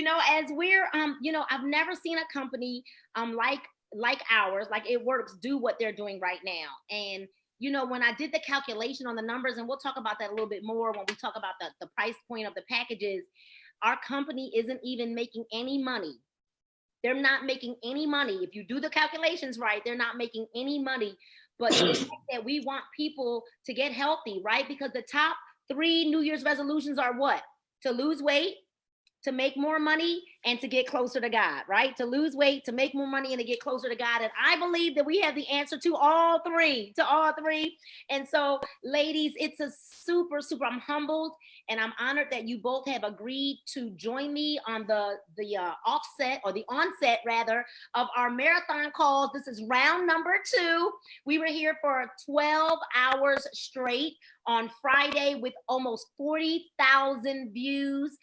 As we're I've never seen a company like ours, like It Works, do what they're doing right now. And when I did the calculation on the numbers, and we'll talk about that a little bit more when we talk about the price point of the packages, our company isn't even making any money. They're not making any money. If you do the calculations right, they're not making any money. But the fact that we want people to get healthy, right? Because the top three New Year's resolutions are what? To lose weight, to make more money, and to get closer to God, right? To lose weight, to make more money, and to get closer to God. And I believe that we have the answer to all three, And so, ladies, it's a super, I'm humbled and I'm honored that you both have agreed to join me on the offset, or the onset rather, of our marathon calls. This is round number 2. We were here for 12 hours straight on Friday with almost 40,000 views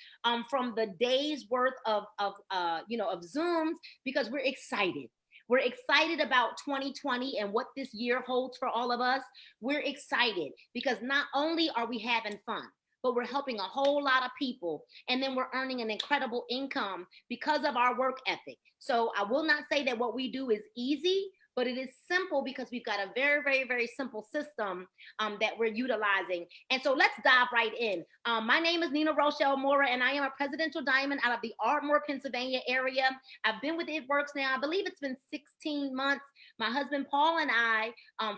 from the day's worth of Zooms, because we're excited. We're excited about 2020 and what this year holds for all of us. We're excited because not only are we having fun, but we're helping a whole lot of people. And then we're earning an incredible income because of our work ethic. So I will not say that what we do is easy, but it is simple because we've got a very, very, very simple system that we're utilizing. And so let's dive right in. My name is Nina Rochelle Mora, and I am a presidential diamond out of the Ardmore, Pennsylvania area. I've been with It Works now, I believe it's been 16 months. My husband, Paul, and I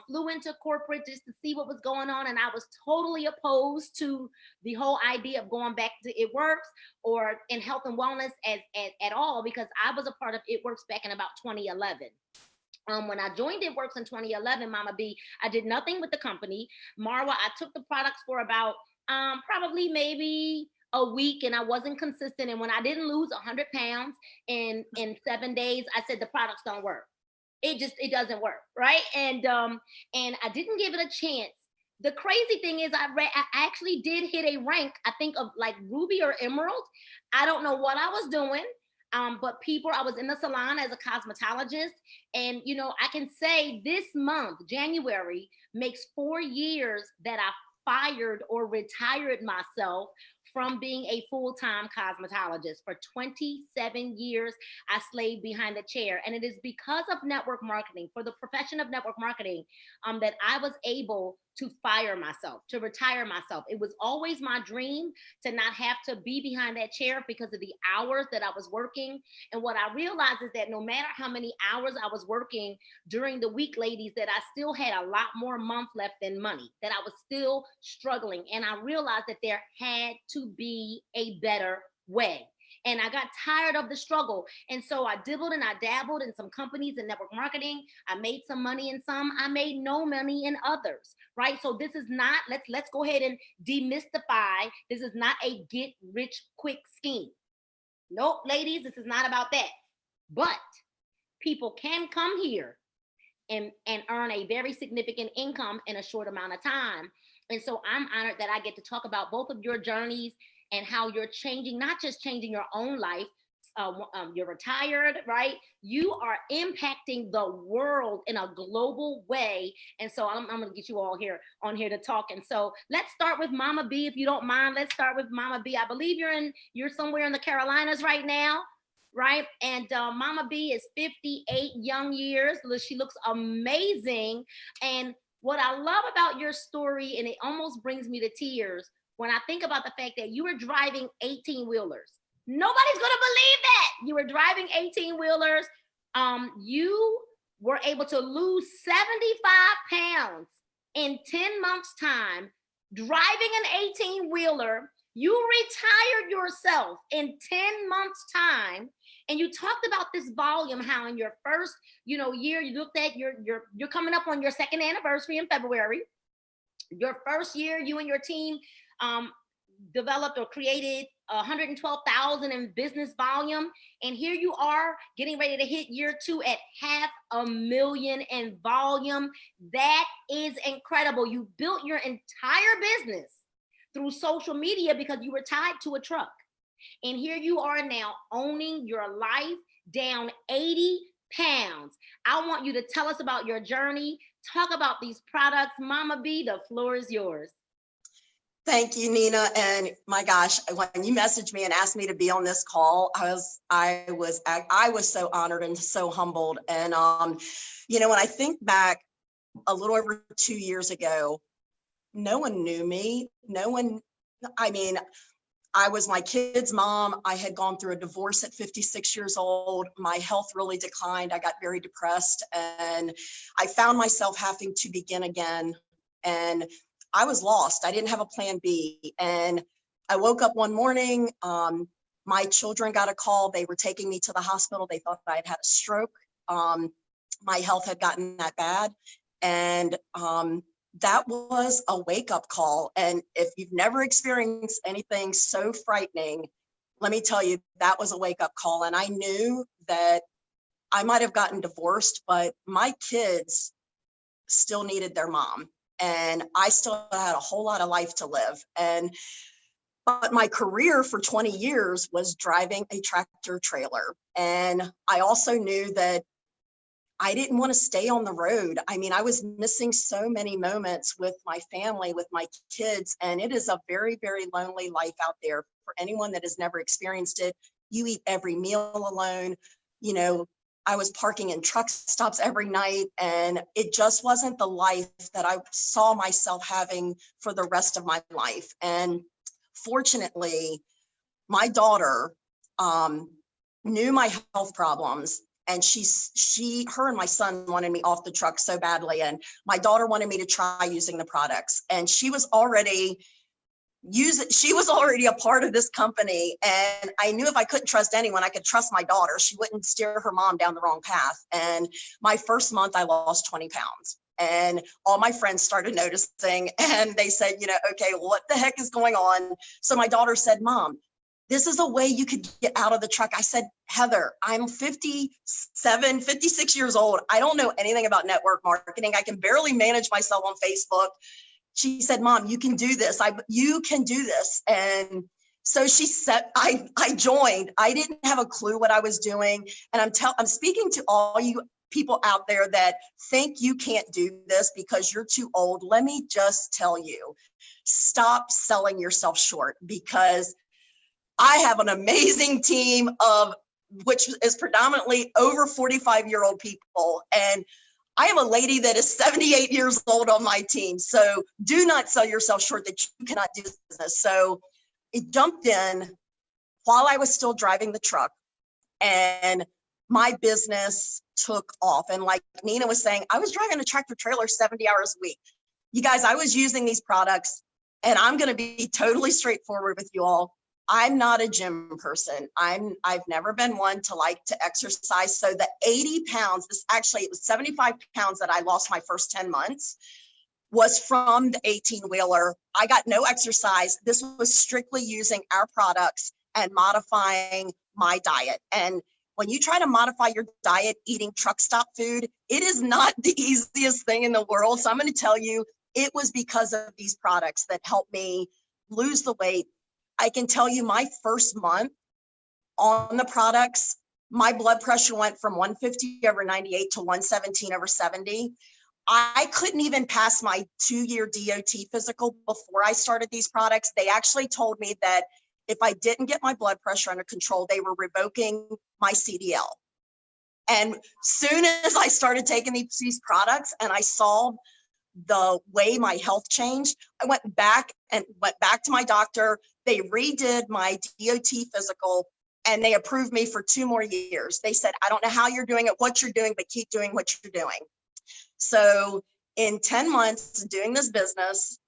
flew into corporate just to see what was going on. And I was totally opposed to the whole idea of going back to It Works or in health and wellness at all, because I was a part of It Works back in about 2011. When I joined It Works in 2011, Mama B, I did nothing with the company. Marwa, I took the products for about probably maybe a week, and I wasn't consistent. And when I didn't lose 100 pounds in 7 days, I said the products don't work. It doesn't work, right? And I didn't give it a chance. The crazy thing is, I actually did hit a rank, I think, of like Ruby or Emerald. I don't know what I was doing. But I was in the salon as a cosmetologist. And, I can say this month, January, makes 4 years that I fired or retired myself from being a full-time cosmetologist. For 27 years, I slaved behind the chair. And it is because of network marketing, for the profession of network marketing, that I was able to fire myself, to retire myself. It was always my dream to not have to be behind that chair because of the hours that I was working. And what I realized is that no matter how many hours I was working during the week, ladies, that I still had a lot more month left than money, that I was still struggling. And I realized that there had to be a better way. And I got tired of the struggle. And so I dibbled and I dabbled in some companies in network marketing. I made some money in some, I made no money in others, right? So this is not, let's go ahead and demystify. This is not a get rich quick scheme. Nope, ladies, this is not about that. But people can come here and earn a very significant income in a short amount of time. And so I'm honored that I get to talk about both of your journeys and how you're changing, not just changing your own life. You're retired, right? You are impacting the world in a global way. And so I'm going to get you all here on here to talk. And so let's start with Mama B, if you don't mind. Let's start with Mama B. I believe you're somewhere in the Carolinas right now, right? And Mama B is 58 young years. She looks amazing. And what I love about your story, and it almost brings me to tears, when I think about the fact that you were driving 18-wheelers. Nobody's going to believe that. You were driving 18-wheelers. You were able to lose 75 pounds in 10 months' time, driving an 18-wheeler. You retired yourself in 10 months' time. And you talked about this volume, how in your first, year, you looked at you're coming up on your second anniversary in February. Your first year, you and your team developed or created 112,000 in business volume. And here you are getting ready to hit year 2 at 500,000 in volume. That is incredible. You built your entire business through social media because you were tied to a truck. And here you are now owning your life, down 80 pounds. I want you to tell us about your journey. Talk about these products. Mama B, the floor is yours. Thank you, Nina. And my gosh, when you messaged me and asked me to be on this call, I was so honored and so humbled. And when I think back a little over 2 years ago, no one knew me. No one, I mean, I was my kid's mom. I had gone through a divorce at 56 years old. My health really declined. I got very depressed and I found myself having to begin again. And I was lost. I didn't have a plan B. And I woke up one morning. My children got a call. They were taking me to the hospital. They thought I had had a stroke. My health had gotten that bad. And that was a wake-up call. And if you've never experienced anything so frightening, let me tell you, that was a wake-up call. And I knew that I might have gotten divorced, but my kids still needed their mom. And I still had a whole lot of life to live. But my career for 20 years was driving a tractor trailer. And I also knew that I didn't want to stay on the road. I mean, I was missing so many moments with my family, with my kids, and it is a very, very lonely life out there for anyone that has never experienced it. You eat every meal alone. I was parking in truck stops every night, and it just wasn't the life that I saw myself having for the rest of my life. And fortunately, my daughter knew my health problems. And her and my son wanted me off the truck so badly. And my daughter wanted me to try using the products. And she was already a part of this company. And I knew if I couldn't trust anyone, I could trust my daughter. She wouldn't steer her mom down the wrong path. And my first month, I lost 20 pounds. And all my friends started noticing. And they said, okay, what the heck is going on? So my daughter said, Mom, this is a way you could get out of the truck. I said, Heather, I'm 57, 56 years old. I don't know anything about network marketing. I can barely manage myself on Facebook. She said, Mom, you can do this. You can do this. And so she said, I joined. I didn't have a clue what I was doing. And I'm speaking to all you people out there that think you can't do this because you're too old. Let me just tell you, stop selling yourself short, because I have an amazing team which is predominantly over 45-year-old people. And I have a lady that is 78 years old on my team. So do not sell yourself short that you cannot do this business. So it jumped in while I was still driving the truck, and my business took off. And like Nina was saying, I was driving a tractor trailer 70 hours a week. You guys, I was using these products, and I'm going to be totally straightforward with you all. I'm not a gym person. I've never been one to like to exercise. So the 80 pounds, it was 75 pounds that I lost my first 10 months was from the 18-wheeler. I got no exercise. This was strictly using our products and modifying my diet. And when you try to modify your diet, eating truck stop food, it is not the easiest thing in the world. So I'm going to tell you, it was because of these products that helped me lose the weight. I can tell you my first month on the products, my blood pressure went from 150/98 to 117/70. I couldn't even pass my 2-year DOT physical before I started these products. They actually told me that if I didn't get my blood pressure under control, they were revoking my CDL. And soon as I started taking these products and I saw the way my health changed, I went back to my doctor. They redid my DOT physical and they approved me for 2 more years. They said, I don't know how you're doing it, what you're doing, but keep doing what you're doing. So in 10 months doing this business,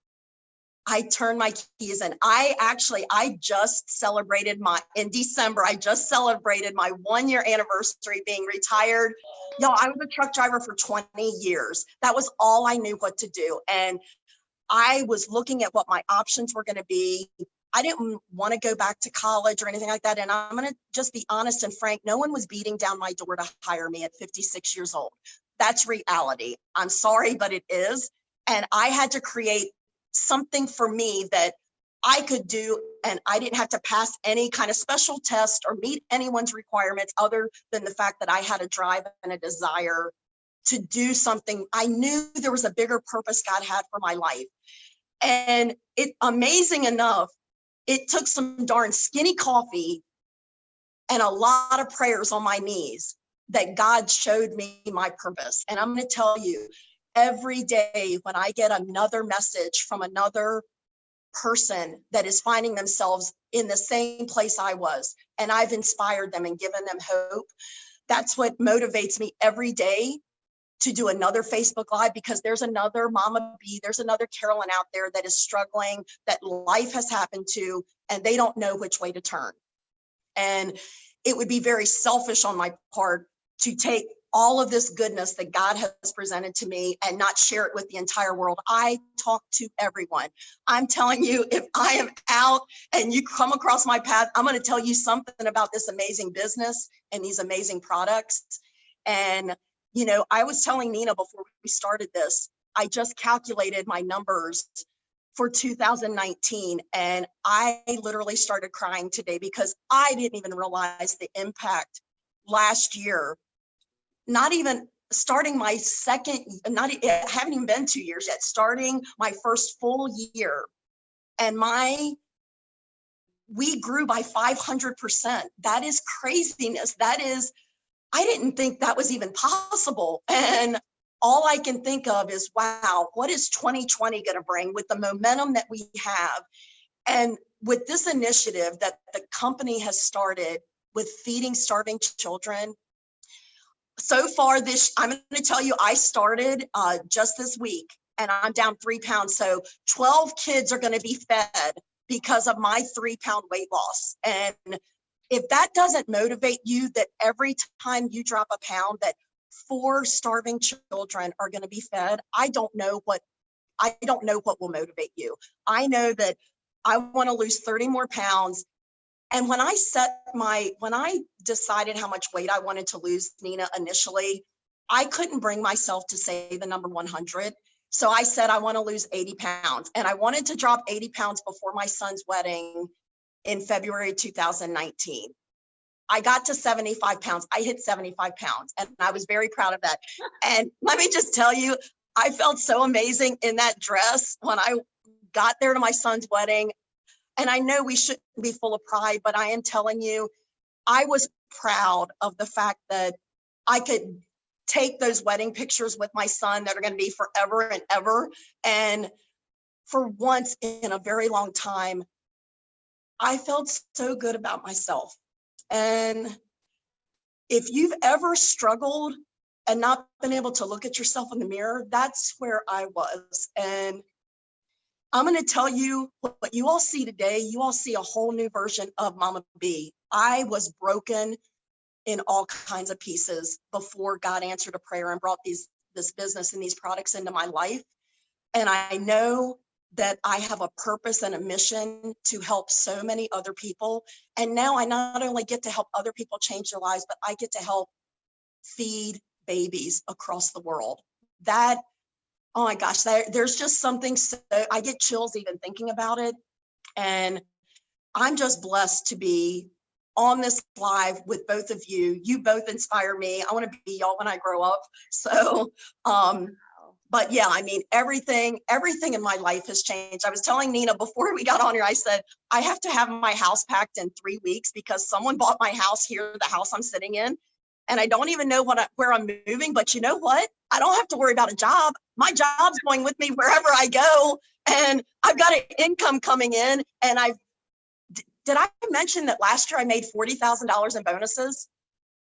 I turned my keys in. I just celebrated in December, I just celebrated my 1-year anniversary being retired. I was a truck driver for 20 years. That was all I knew what to do. And I was looking at what my options were going to be. I didn't want to go back to college or anything like that. And I'm going to just be honest and frank. No one was beating down my door to hire me at 56 years old. That's reality. I'm sorry, but it is. And I had to create something for me that I could do, and I didn't have to pass any kind of special test or meet anyone's requirements other than the fact that I had a drive and a desire to do something. I knew there was a bigger purpose God had for my life. And it, amazing enough, it took some darn skinny coffee and a lot of prayers on my knees that God showed me my purpose. And I'm going to tell you, every day when I get another message from another person that is finding themselves in the same place I was, and I've inspired them and given them hope, that's what motivates me every day to do another Facebook Live, because there's another Mama B, there's another Carolyn out there that is struggling, that life has happened to, and they don't know which way to turn. And it would be very selfish on my part to take all of this goodness that God has presented to me and not share it with the entire world. I talk to everyone. I'm telling you, if I am out and you come across my path, I'm going to tell you something about this amazing business and these amazing products. And, you know, I was telling Nina before we started this, I just calculated my numbers for 2019. And I literally started crying today because I didn't even realize the impact last year. Not even starting my second, I haven't even been 2 years yet, starting my first full year. And we grew by 500%. That is craziness. That is, I didn't think that was even possible. And all I can think of is, wow, what is 2020 going to bring with the momentum that we have? And with this initiative that the company has started with feeding starving children, so far I'm going to tell you, I started just this week and I'm down 3 pounds. So 12 kids are going to be fed because of my 3 pound weight loss. And if that doesn't motivate you, that every time you drop a pound, that 4 starving children are going to be fed, I don't know what will motivate you. I know that I want to lose 30 more pounds. And when I decided how much weight I wanted to lose, Nina, initially, I couldn't bring myself to say the number 100. So I said, I want to lose 80 pounds. And I wanted to drop 80 pounds before my son's wedding in February 2019. I got to 75 pounds. I hit 75 pounds and I was very proud of that. And let me just tell you, I felt so amazing in that dress when I got there to my son's wedding. And I know we shouldn't be full of pride, but I am telling you, I was proud of the fact that I could take those wedding pictures with my son that are going to be forever and ever. And for once in a very long time, I felt so good about myself. And if you've ever struggled and not been able to look at yourself in the mirror, that's where I was. And I'm going to tell you what you all see today. You all see a whole new version of Mama B. I was broken in all kinds of pieces before God answered a prayer and brought this business and these products into my life. And I know that I have a purpose and a mission to help so many other people. And now I not only get to help other people change their lives, but I get to help feed babies across the world. That, oh my gosh, there's just something, so I get chills even thinking about it. And I'm just blessed to be on this live with both of you. You both inspire me. I want to be y'all when I grow up. So, but yeah, I mean, everything in my life has changed. I was telling Nina before we got on here, I said, I have to have my house packed in 3 weeks because someone bought my house here, the house I'm sitting in. And I don't even know where I'm moving, but you know what? I don't have to worry about a job. My job's going with me wherever I go. And I've got an income coming in. And did I mention that last year I made $40,000 in bonuses?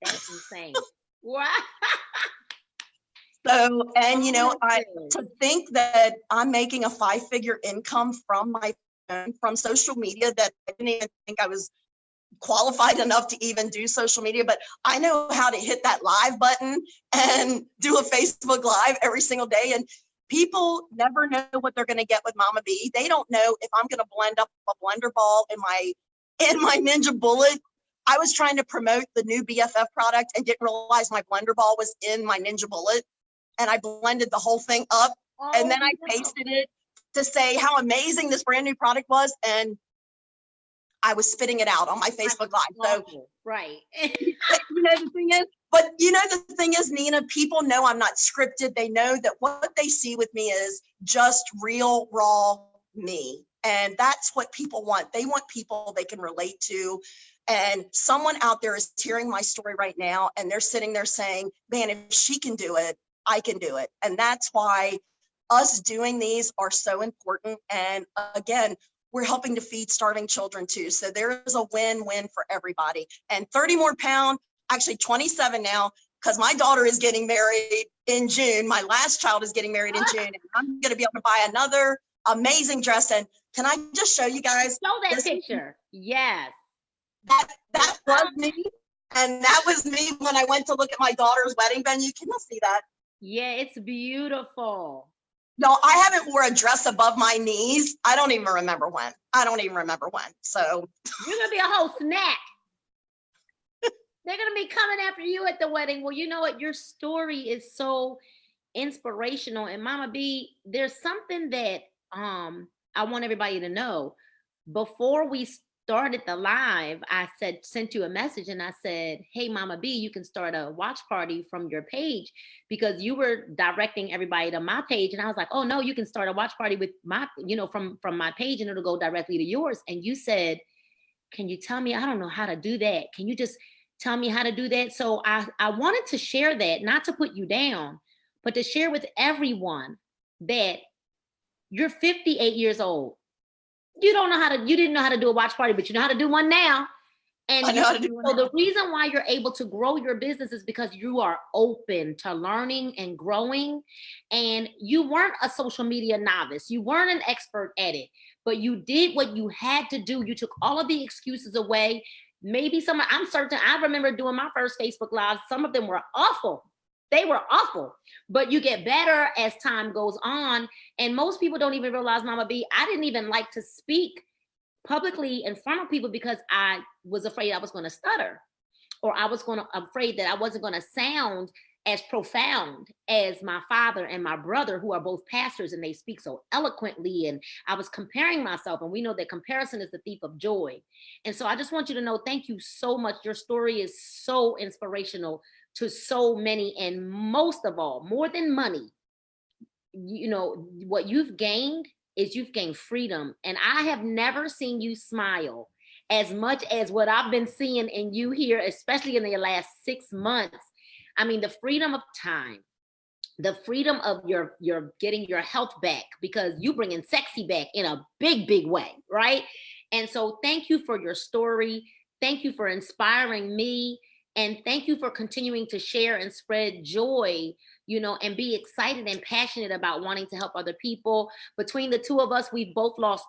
That's insane. Wow. So, and you know, to think that I'm making a 5-figure income from my phone, from social media, that I didn't even think I was qualified enough to even do social media, but I know how to hit that live button and do a Facebook Live every single day. And people never know what they're going to get with Mama B. They don't know if I'm going to blend up a blender ball in my Ninja Bullet. I was trying to promote the new BFF product and didn't realize my blender ball was in my Ninja Bullet. And I blended the whole thing up. And then I pasted it to say how amazing this brand new product was. And I was spitting it out on my Facebook Live. So, right. the thing is, Nina, people know I'm not scripted. They know that what they see with me is just real, raw me. And that's what people want. They want people they can relate to. And someone out there is hearing my story right now, and they're sitting there saying, man, if she can do it, I can do it. And that's why us doing these are so important. And again, we're helping to feed starving children too. So there is a win-win for everybody. And 30 more pounds, actually 27 now, because my daughter is getting married in June. My last child is getting married in June. And I'm going to be able to buy another amazing dress. And can I just show you guys? Show that picture. Yes. That was me. And that was me when I went to look at my daughter's wedding venue. Can you see that? Yeah, it's beautiful. No, I haven't wore a dress above my knees. I don't even remember when. So you're gonna be a whole snack. They're gonna be coming after you at the wedding. Well, you know what? Your story is so inspirational. And Mama B, there's something that I want everybody to know. Before we started the live, I sent you a message and I said, hey, Mama B, you can start a watch party from your page, because you were directing everybody to my page. And I was like, oh no, you can start a watch party with my, from my page, and it'll go directly to yours. And you said, can you tell me? I don't know how to do that. Can you just tell me how to do that? So I wanted to share that, not to put you down, but to share with everyone that you're 58 years old. You didn't know how to do a watch party, but you know how to do one now. And the reason why you're able to grow your business is because you are open to learning and growing. And you weren't a social media novice. You weren't an expert at it, but you did what you had to do. You took all of the excuses away. Maybe I'm certain, I remember doing my first Facebook Live. Some of them were awful. They were awful, but you get better as time goes on. And most people don't even realize, Mama B, I didn't even like to speak publicly in front of people because I was afraid I was going to stutter, or I was afraid that I wasn't going to sound as profound as my father and my brother, who are both pastors, and they speak so eloquently. And I was comparing myself, and we know that comparison is the thief of joy. And so I just want you to know, thank you so much. Your story is so inspirational to so many. And most of all, more than money, what you've gained is you've gained freedom. And I have never seen you smile as much as what I've been seeing in you here, especially in the last 6 months. I mean, the freedom of time, the freedom of your getting your health back, because you bringing sexy back in a big, big way, right? And so thank you for your story. Thank you for inspiring me. And thank you for continuing to share and spread joy, and be excited and passionate about wanting to help other people. Between the two of us, we've both lost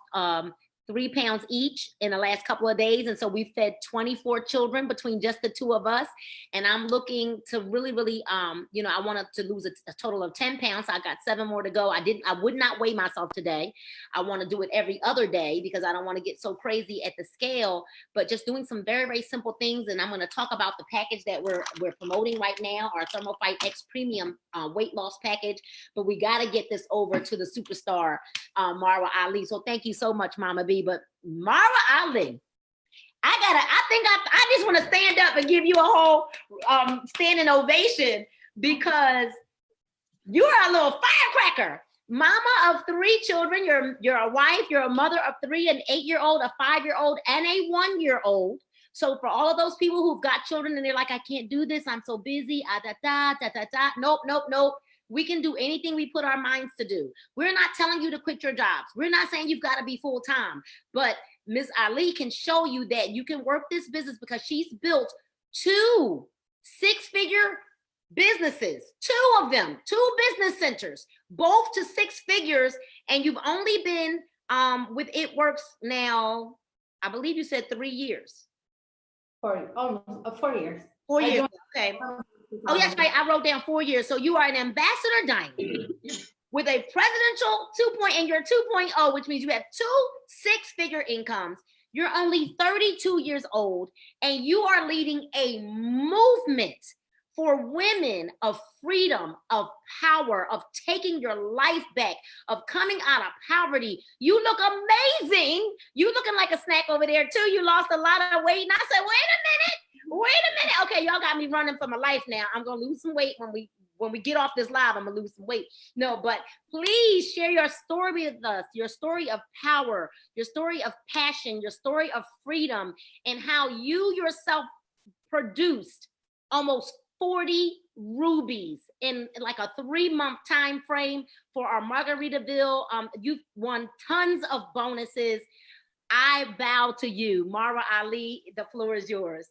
3 pounds each in the last couple of days. And so we fed 24 children between just the two of us. And I'm looking to really, really, I wanted to lose a total of 10 pounds. I got 7 more to go. I would not weigh myself today. I want to do it every other day because I don't want to get so crazy at the scale, but just doing some very, very simple things. And I'm going to talk about the package that we're promoting right now, our ThermoFight X Premium weight loss package. But we got to get this over to the superstar, Marwa Ali. So thank you so much, Mama B. But Marwa Ali, I just want to stand up and give you a whole standing ovation, because you are a little firecracker. Mama of 3 children. You're a wife, you're a mother of 3, an 8-year-old, a 5-year-old, and a 1-year-old. So for all of those people who've got children and they're like, I can't do this, I'm so busy, nope. We can do anything we put our minds to do. We're not telling you to quit your jobs. We're not saying you've got to be full-time, but Ms. Ali can show you that you can work this business, because she's built 2 6-figure businesses, 2 of them, 2 business centers, both to 6 figures. And you've only been with It Works now, I believe you said 3 years. 4 years. 4 years, okay. Oh, yes, right. I wrote down 4 years. So you are an ambassador diamond with a presidential 2.0, and you're 2.0, which means you have 2 6-figure incomes. You're only 32 years old, and you are leading a movement for women of freedom, of power, of taking your life back, of coming out of poverty. You look amazing. You looking like a snack over there too. You lost a lot of weight. And I said, wait a minute. Okay, y'all got me running for my life now. I'm gonna lose some weight when we when we get off this live, I'm gonna lose some weight. No, but please share your story with us, your story of power, your story of passion, your story of freedom, and how you yourself produced almost 40 rubies in like a 3-month time frame for our Margaritaville. You've won tons of bonuses. I bow to you, Mara Ali. The floor is yours.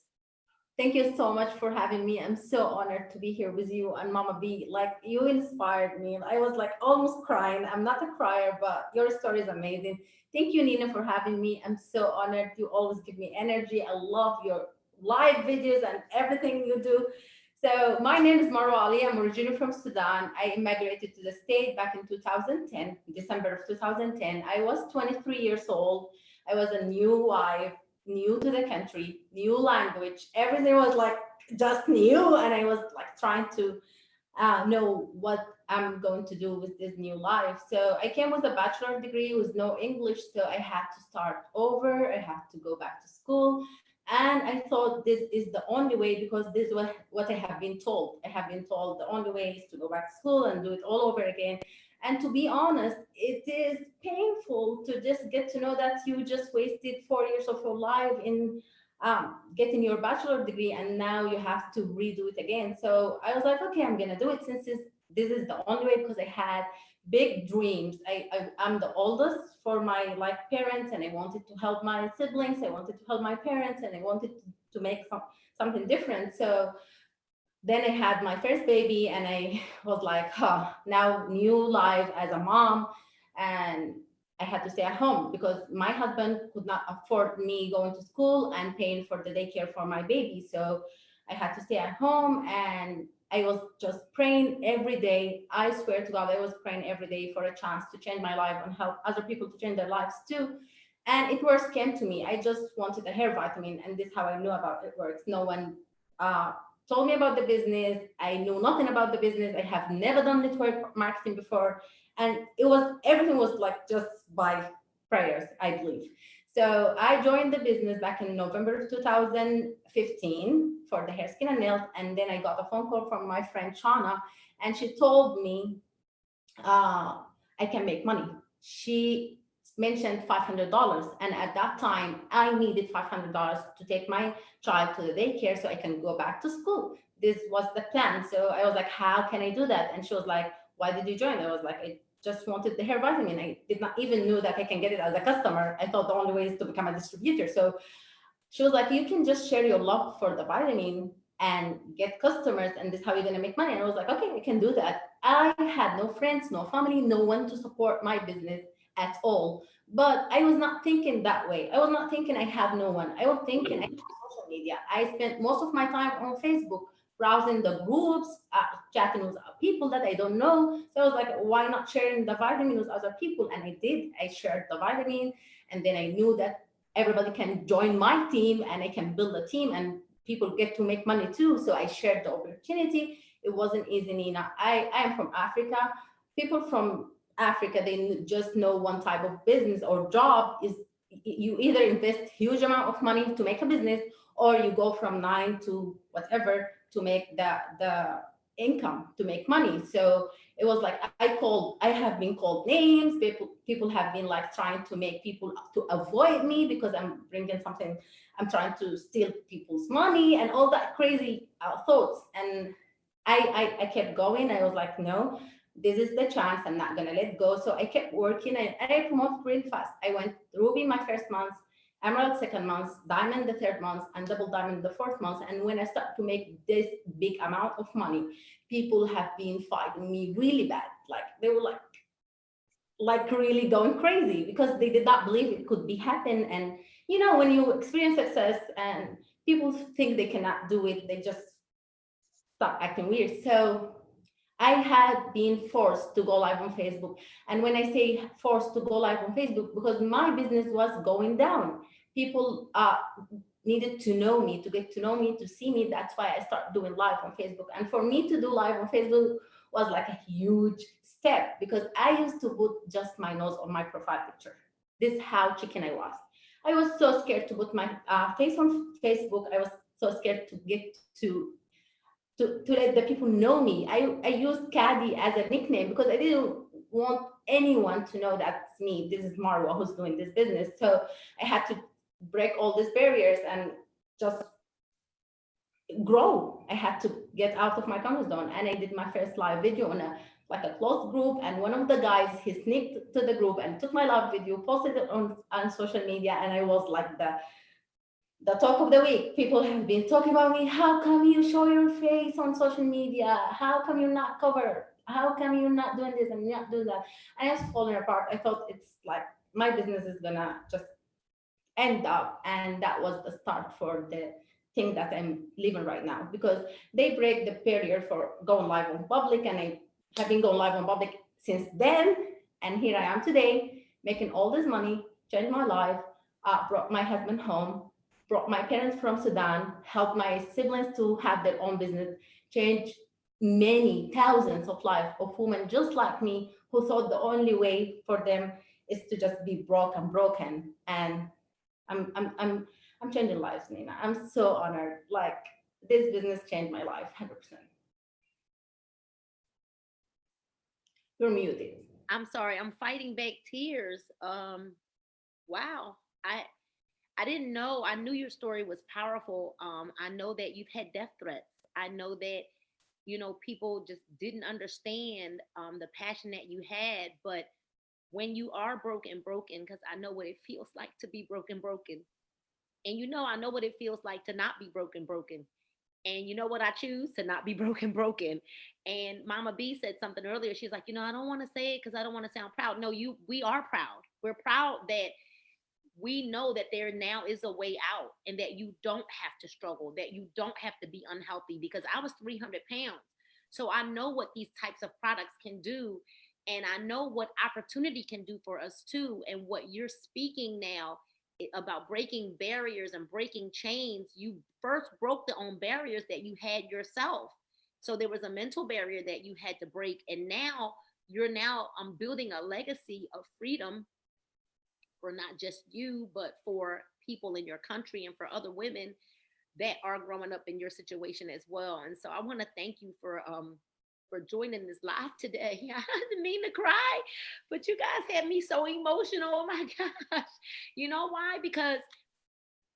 Thank you so much for having me. I'm so honored to be here with you and Mama B. Like, you inspired me. I was like almost crying. I'm not a crier, but your story is amazing. Thank you, Nina, for having me. I'm so honored. You always give me energy. I love your live videos and everything you do. So my name is Marwa Ali. I'm originally from Sudan. I immigrated to the state back in 2010, December of 2010. I was 23 years old. I was a new wife, new to the country, new language. Everything was like just new. And I was like trying to know what I'm going to do with this new life. So I came with a bachelor degree with no English. So I had to start over. I had to go back to school. And I thought this is the only way, because this was what I have been told. I have been told the only way is to go back to school and do it all over again. And to be honest, it is painful to just get to know that you just wasted 4 years of your life in getting your bachelor degree, and now you have to redo it again. So I was like, okay, I'm gonna do it since this is the only way, because I had big dreams. I'm the oldest for my like parents, and I wanted to help my siblings. I wanted to help my parents, and I wanted to make something different. So then I had my first baby, and I was like, huh, now new life as a mom. And I had to stay at home because my husband could not afford me going to school and paying for the daycare for my baby. So I had to stay at home, and I was just praying every day. I swear to God, I was praying every day for a chance to change my life and help other people to change their lives too. And it worst came to me. I just wanted a hair vitamin, and this is how I knew about it works. No one told me about the business. I knew nothing about the business. I have never done network marketing before. And everything was like just by prayers, I believe. So I joined the business back in November of 2015 for the hair, skin, and nails. And then I got a phone call from my friend Shauna, and she told me I can make money. She mentioned $500, and at that time I needed $500 to take my child to the daycare so I can go back to school. This was the plan. So I was like, how can I do that? And she was like, why did you join? I was like, I just wanted the hair vitamin. I did not even know that I can get it as a customer. I thought the only way is to become a distributor. So she was like, you can just share your love for the vitamin and get customers, and this is how you're going to make money. And I was like, okay, I can do that. I had no friends, no family, no one to support my business at all. But I was not thinking that way. I was not thinking I have no one. I was thinking I have social media. I spent most of my time on Facebook, browsing the groups, chatting with people that I don't know. So I was like, why not sharing the vitamin with other people? And I did. I shared the vitamin, and then I knew that everybody can join my team, and I can build a team, and people get to make money too. So I shared the opportunity. It wasn't easy, Nina. I am from Africa. People from Africa, they just know one type of business or job is you either invest huge amount of money to make a business, or you go from 9 to whatever to make the income, to make money. So it was like I have been called names. People have been like trying to make people to avoid me because I'm bringing something. I'm trying to steal people's money and all that crazy thoughts. And I kept going. I was like, no, this is the chance. I'm not gonna let go. So I kept working, and I promoted really fast. I went Ruby my first month, Emerald second month, Diamond the third month, and Double Diamond the fourth month. And when I started to make this big amount of money, people have been fighting me really bad. Like they were like really going crazy because they did not believe it could be happen. And you know, when you experience success and people think they cannot do it, they just start acting weird. So I had been forced to go live on Facebook. And when I say forced to go live on Facebook, because my business was going down. People needed to know me, to get to know me, to see me. That's why I started doing live on Facebook. And for me to do live on Facebook was like a huge step, because I used to put just my nose on my profile picture. This is how chicken I was. I was so scared to put my face on Facebook. I was so scared to get to to let the people know me. I used Caddy as a nickname because I didn't want anyone to know that's me. This is Marwa who's doing this business. So I had to break all these barriers and just grow. I had to get out of my comfort zone. And I did my first live video on a closed group. And one of the guys, he sneaked to the group and took my live video, posted it on social media. And I was like the talk of the week. People have been talking about me. How come you show your face on social media? How come you're not covered? How come you're not doing this and you're not doing that? And I was falling apart. I thought it's like my business is gonna just end up. And that was the start for the thing that I'm living right now, because they break the barrier for going live on public. And I have been going live on public since then. And here I am today, making all this money, changed my life, brought my husband home, brought my parents from Sudan, helped my siblings to have their own business, changed many thousands of lives of women just like me who thought the only way for them is to just be broken. And I'm changing lives, Nina. I'm so honored. Like, this business changed my life 100%. You're muted. I'm sorry, I'm fighting back tears. Wow. I didn't know. I knew your story was powerful. I know that you've had death threats. I know that, people just didn't understand the passion that you had. But when you are broken, because I know what it feels like to be broken. And I know what it feels like to not be broken. And you know what I choose? To not be broken. And Mama B said something earlier. She's like, I don't want to say it because I don't want to sound proud. No, we are proud. We're proud that we know that there now is a way out, and that you don't have to struggle, that you don't have to be unhealthy, because I was 300 pounds. So I know what these types of products can do. And I know what opportunity can do for us too. And what you're speaking now about breaking barriers and breaking chains, you first broke the own barriers that you had yourself. So there was a mental barrier that you had to break. And now you're building a legacy of freedom for not just you, but for people in your country and for other women that are growing up in your situation as well. And so I want to thank you for joining this live today. I didn't mean to cry, but you guys had me so emotional. Oh my gosh. You know why? Because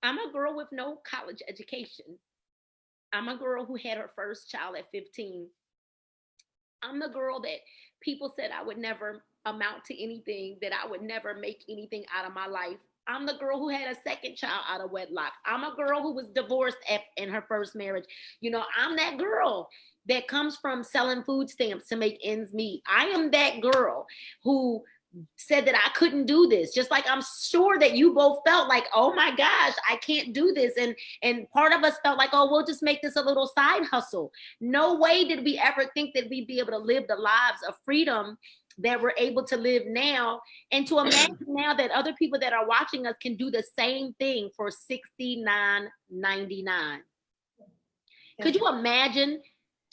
I'm a girl with no college education. I'm a girl who had her first child at 15. I'm the girl that people said I would never amount to anything, that I would never make anything out of my life. I'm the girl who had a second child out of wedlock. I'm a girl who was divorced in her first marriage. I'm that girl that comes from selling food stamps to make ends meet. I am that girl who said that I couldn't do this, just like I'm sure that you both felt like, oh my gosh, I can't do this. And part of us felt like, oh, we'll just make this a little side hustle. No way did we ever think that we'd be able to live the lives of freedom that we're able to live now, and to imagine now that other people that are watching us can do the same thing for $69.99. Could you imagine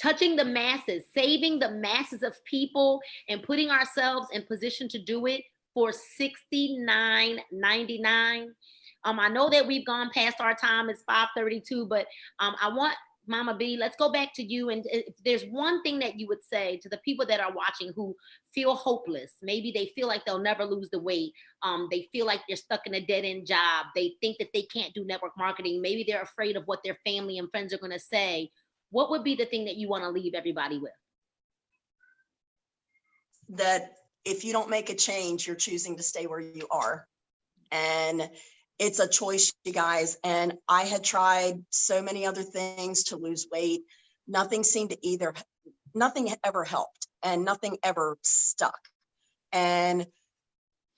touching the masses, saving the masses of people, and putting ourselves in position to do it for $69.99? I know that we've gone past our time. It's 5:32, but I want Mama B, let's go back to you. And if there's one thing that you would say to the people that are watching who feel hopeless, maybe they feel like they'll never lose the weight. They feel like they're stuck in a dead end job. They think that they can't do network marketing. Maybe they're afraid of what their family and friends are going to say. What would be the thing that you want to leave everybody with? That if you don't make a change, you're choosing to stay where you are. And it's a choice, you guys. And I had tried so many other things to lose weight. Nothing ever helped, and nothing ever stuck. And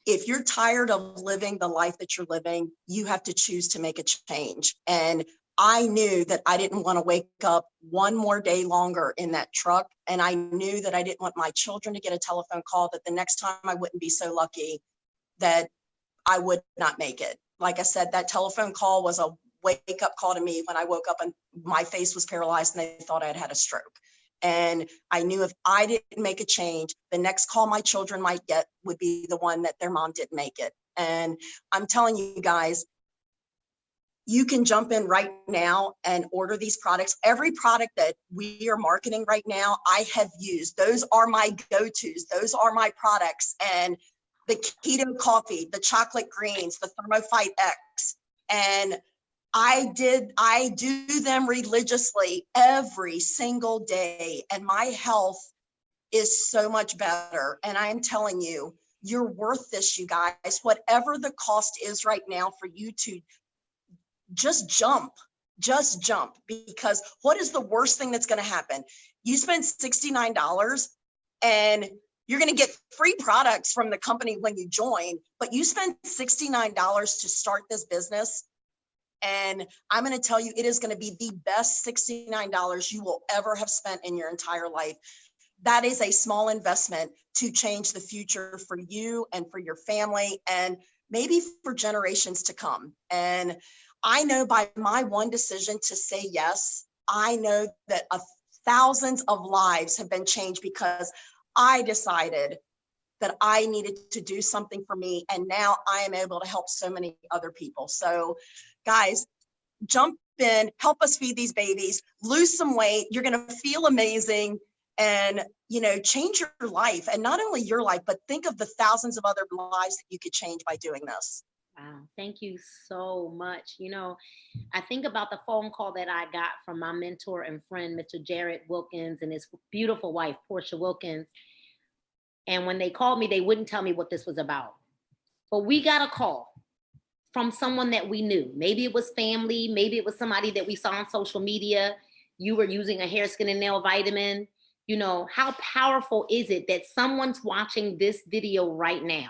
if you're tired of living the life that you're living, you have to choose to make a change. And I knew that I didn't want to wake up one more day longer in that truck. And I knew that I didn't want my children to get a telephone call that the next time I wouldn't be so lucky that I would not make it. Like I said, that telephone call was a wake up call to me when I woke up and my face was paralyzed and they thought I had had a stroke. And I knew if I didn't make a change, the next call my children might get would be the one that their mom didn't make it. And I'm telling you guys, you can jump in right now and order these products. Every product that we are marketing right now, I have used. Those are my go-tos. Those are my products. And the keto coffee, the chocolate greens, the ThermoFight X. And I do them religiously every single day. And my health is so much better. And I am telling you, you're worth this, you guys. Whatever the cost is right now for you to just jump, because what is the worst thing that's going to happen? You spend $69 and you're going to get free products from the company when you join, but you spend $69 to start this business. And I'm going to tell you, it is going to be the best $69 you will ever have spent in your entire life. That is a small investment to change the future for you and for your family and maybe for generations to come. And I know by my one decision to say yes, I know that thousands of lives have been changed because I decided that I needed to do something for me. And now I am able to help so many other people. So guys, jump in, help us feed these babies, lose some weight. You're going to feel amazing and, you know, change your life. And not only your life, but think of the thousands of other lives that you could change by doing this. Wow, thank you so much. You know, I think about the phone call that I got from my mentor and friend, Mr. Jared Wilkins, and his beautiful wife, Portia Wilkins. And when they called me, they wouldn't tell me what this was about. But we got a call from someone that we knew. Maybe it was family, maybe it was somebody that we saw on social media. You were using a hair, skin, and nail vitamin. You know, how powerful is it that someone's watching this video right now?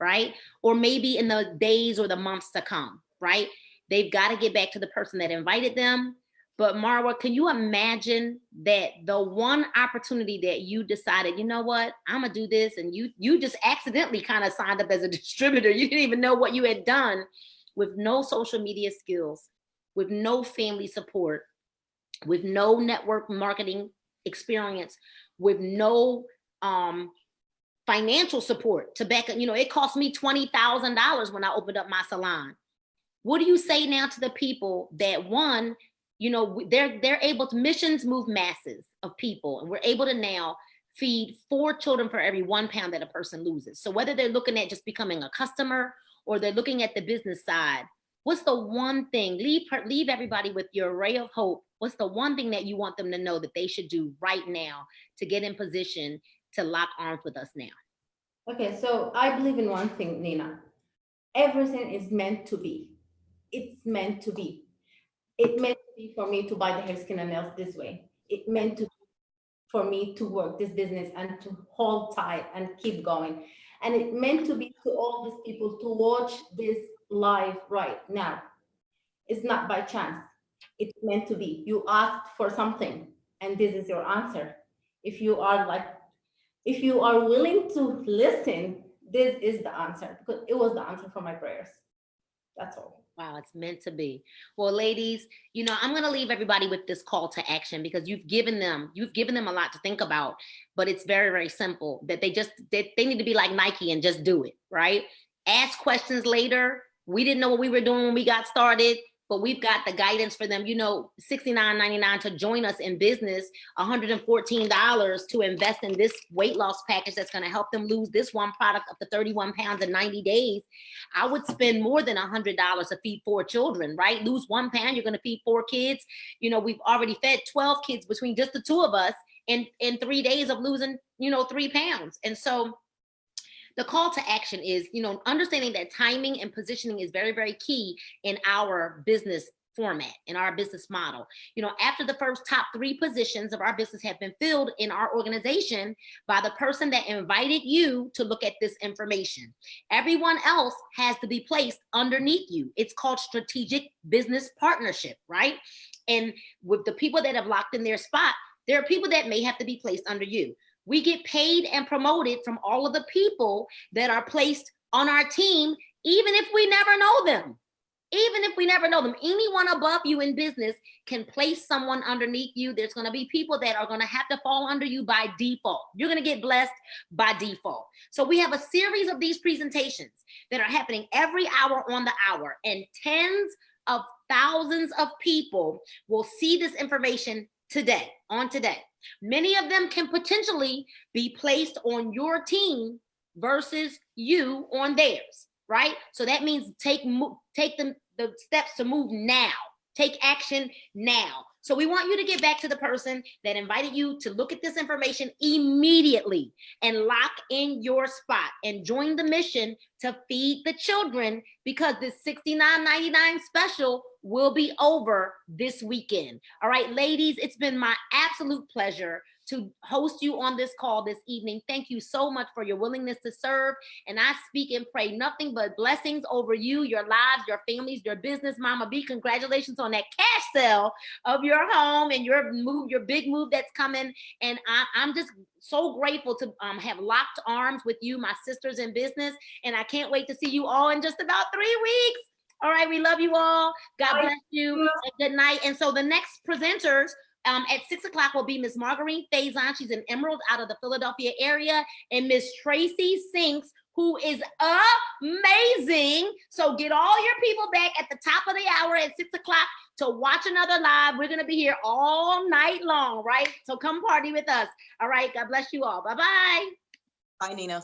Right? Or maybe in the days or the months to come, right? They've got to get back to the person that invited them. But Marwa, can you imagine that the one opportunity that you decided, you know what, I'm gonna do this, and you just accidentally kind of signed up as a distributor. You didn't even know what you had done, with no social media skills, with no family support, with no network marketing experience, with no financial support to back up. You know, it cost me $20,000 when I opened up my salon. What do you say now to the people that, one, you know, they're able to, missions move masses of people, and we're able to now feed 4 children for every 1 pound that a person loses. So whether they're looking at just becoming a customer or they're looking at the business side, what's the one thing, leave everybody with your ray of hope. What's the one thing that you want them to know that they should do right now to get in position to lock arms with us now? Okay, so I believe in one thing, Nina. Everything is meant to be. It's meant to be. It meant to be for me to buy the hair, skin, and nails this way. It meant to be for me to work this business and to hold tight and keep going. And it meant to be to all these people to watch this live right now. It's not by chance. It's meant to be. You asked for something, and this is your answer. If you are willing to listen, this is the answer, because it was the answer for my prayers. That's all. Wow, it's meant to be. Well, ladies, you know, I'm going to leave everybody with this call to action, because you've given them a lot to think about, but it's very, very simple, that they need to be like Nike and just do it, right? Ask questions later. We didn't know what we were doing when we got started, but we've got the guidance for them. You know, $69.99 to join us in business, $114 to invest in this weight loss package that's going to help them lose this one product up to 31 pounds in 90 days. I would spend more than $100 to feed 4 children, right? Lose 1 pound, you're going to feed 4 kids. You know, we've already fed 12 kids between just the 2 of us in 3 days of losing, 3 pounds. And so the call to action is, understanding that timing and positioning is very, very key in our business format, in our business model. After the first top 3 positions of our business have been filled in our organization by the person that invited you to look at this information, everyone else has to be placed underneath you. It's called strategic business partnership, right? And with the people that have locked in their spot, there are people that may have to be placed under you. We get paid and promoted from all of the people that are placed on our team, even if we never know them. Even if we never know them, anyone above you in business can place someone underneath you. There's going to be people that are going to have to fall under you by default. You're going to get blessed by default. So we have a series of these presentations that are happening every hour on the hour, and tens of thousands of people will see this information today, on today. Many of them can potentially be placed on your team versus you on theirs, right? So that means take the steps to move now. Take action now. So we want you to get back to the person that invited you to look at this information immediately and lock in your spot and join the mission to feed the children, because this $69.99 special will be over this weekend. All right, ladies, it's been my absolute pleasure to host you on this call this evening. Thank you so much for your willingness to serve. And I speak and pray nothing but blessings over you, your lives, your families, your business. Mama B, congratulations on that cash sale of your home and your move, your big move that's coming. And I'm just so grateful to have locked arms with you, my sisters in business. And I can't wait to see you all in just about 3 weeks. All right, we love you all. God bless you. And good night. And so the next presenters at 6 o'clock will be Miss Marguerite Faison. She's an Emerald out of the Philadelphia area, and Miss Tracy Sinks, who is amazing. So get all your people back at the top of the hour at 6 o'clock to watch another live. We're gonna be here all night long, right? So come party with us. All right, God bless you all. Bye-bye. Bye, Nina.